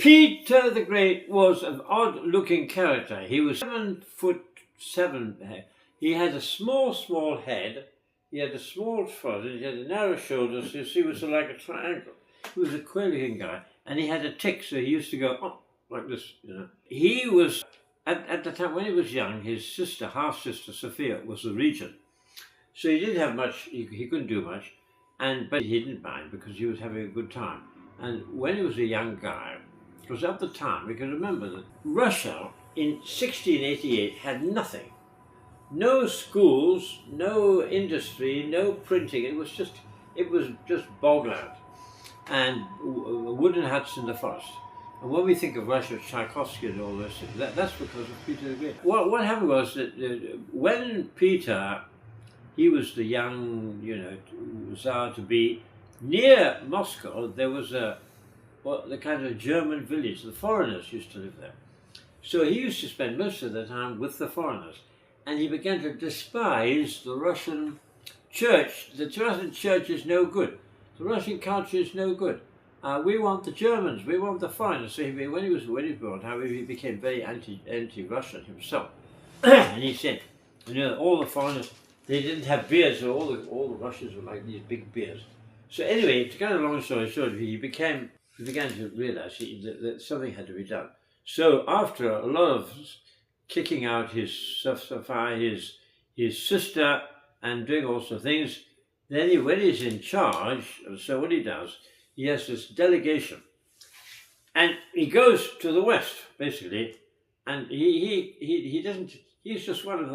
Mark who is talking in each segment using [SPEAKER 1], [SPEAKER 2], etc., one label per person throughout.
[SPEAKER 1] Peter the Great was an odd-looking character. He was 7'7". He had a small head. He had a small forehead. He had a narrow shoulders. So he was like a triangle. He was a queer-looking guy, and he had a tick, so he used to go like this. He was at the time when he was young. His sister, half-sister Sophia, was the regent. So he didn't have much. He couldn't do much, but he didn't mind because he was having a good time. And when he was a young guy, because at the time, we can remember that Russia in 1688 had nothing. No schools, no industry, no printing. It was just bogland and wooden huts in the forest. And when we think of Russia, Tchaikovsky and all this, that's because of Peter the Great. What happened was that when Peter, he was the young, Tsar to be, near Moscow, there was the kind of German village. The foreigners used to live there. So he used to spend most of the time with the foreigners. And he began to despise the Russian church. The Russian church is no good. The Russian culture is no good. We want the Germans. We want the foreigners. So when he was born, he became very anti-Russian himself. And he said, all the foreigners, they didn't have beards. So all the Russians were like these big beards. So anyway, to cut a long story short, he began to realize that something had to be done. So after a lot of kicking out his sister and doing all sorts of things, then when he's in charge, so what he does, he has this delegation, and he goes to the west basically, and he doesn't. He's just one of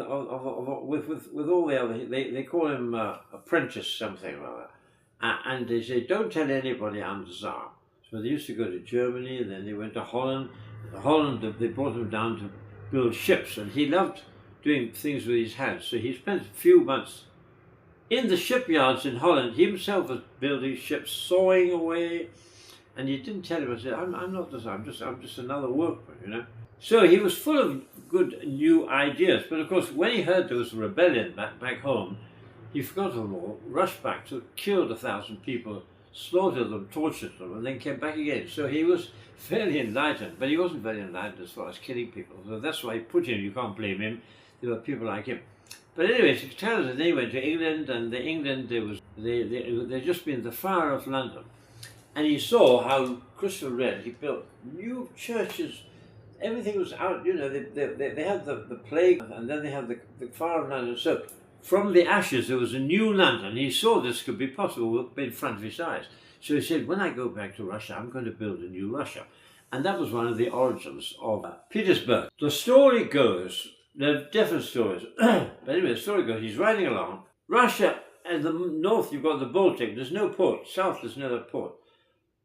[SPEAKER 1] with all the other. They call him apprentice something or other, and they say don't tell anybody I'm the Tsar. So they used to go to Germany, and then they went to Holland. Holland, they brought him down to build ships, and he loved doing things with his hands. So he spent a few months in the shipyards in Holland. He himself was building ships, sawing away, and he didn't tell him. I said, I'm not this. I'm just another workman, So he was full of good new ideas. But of course, when he heard there was a rebellion back home, he forgot them all, rushed back, killed 1,000 people, slaughtered them, tortured them, and then came back again. So he was fairly enlightened, but he wasn't very enlightened as far as killing people. So that's why Putin, you can't blame him. There were people like him. But anyway, it tells us they went to England, and they'd just been the fire of London. And he saw how Christopher Wren, he built new churches. Everything was out, they had the plague, and then they had the fire of London. So from the ashes, there was a new London. He saw this could be possible in front of his eyes. So he said, when I go back to Russia, I'm going to build a new Russia. And that was one of the origins of Petersburg. The story goes, there are different stories, but anyway, the story goes, he's riding along. Russia, at the north, you've got the Baltic, there's no port. South, there's no port.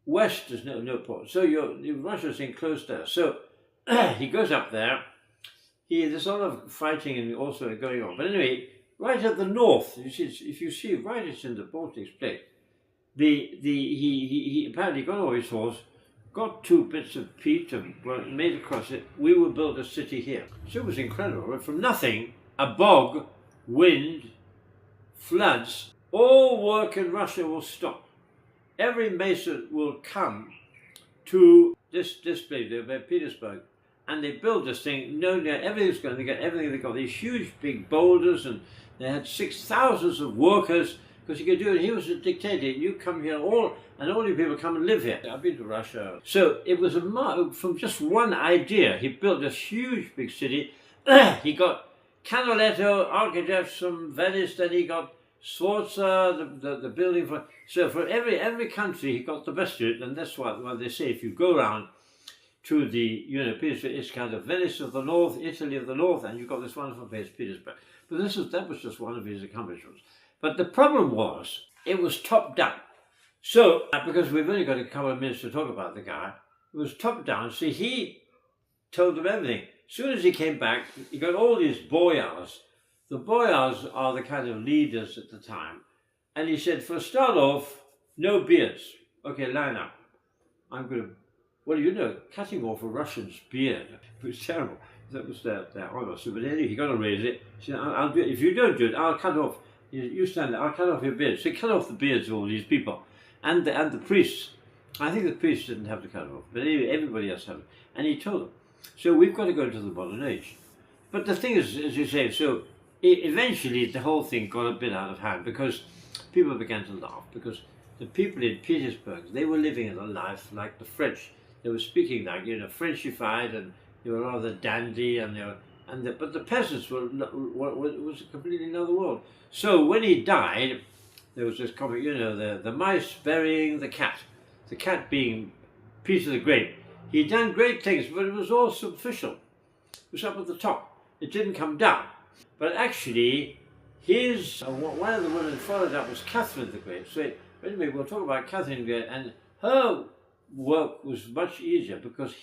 [SPEAKER 1] West, there's no port. So Russia's enclosed there. So he goes up there. There's a lot of fighting and also going on. But anyway, right at the north, if you see, right, it's in the Baltic State. He apparently got on his horse, got 2 bits of peat and made across it. We will build a city here. So it was incredible. From nothing, a bog, wind, floods, all work in Russia will stop. Every mason will come to this place, Petersburg, and they build this thing. Everything's going. They got everything. They got these huge big boulders, and they had 6,000 of workers. Because you could do it. He was a dictator. You come here, all you people come and live here. I've been to Russia. So it was from just one idea. He built this huge big city. He got Canaletto architects from Venice. Then he got Sforza, the building for. So for every country, he got the best of it. And that's what they say. If you go around to the Petersburg, it's kind of Venice of the north, Italy of the north, and you've got this wonderful place, Petersburg. But that was just one of his accomplishments. But the problem was, it was top down. So, because we've only got a couple of minutes to talk about the guy, it was top down. See, he told them everything. As soon as he came back, he got all these boyars. The boyars are the kind of leaders at the time. And he said, for a start off, no beards. Okay, line up. Cutting off a Russian's beard. It was terrible. That was their honor. So, but anyway, he got to raise it. He said, I'll do it. If you don't do it, I'll cut off. You stand there, I'll cut off your beard. So he cut off the beards of all these people. And the priests. I think the priests didn't have to cut it off, but anyway, everybody else had it. And he told them, so we've got to go into the modern age. But the thing is, as you say, so eventually the whole thing got a bit out of hand because people began to laugh, because the people in Petersburg, they were living a life like the French. They were speaking like, Frenchified, and they were rather dandy, but the peasants was a completely another world. So when he died, there was this comic, the mice burying the cat being Peter the Great. He'd done great things, but it was all superficial. It was up at the top. It didn't come down. But actually, one of the women who followed up was Catherine the Great. So anyway, we'll talk about Catherine the Great, and her work was much easier because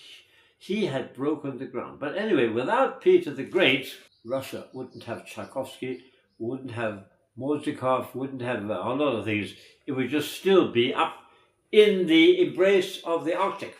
[SPEAKER 1] he had broken the ground. But anyway, without Peter the Great, Russia wouldn't have Tchaikovsky, wouldn't have Mozart, wouldn't have a lot of things. It would just still be up in the embrace of the Arctic.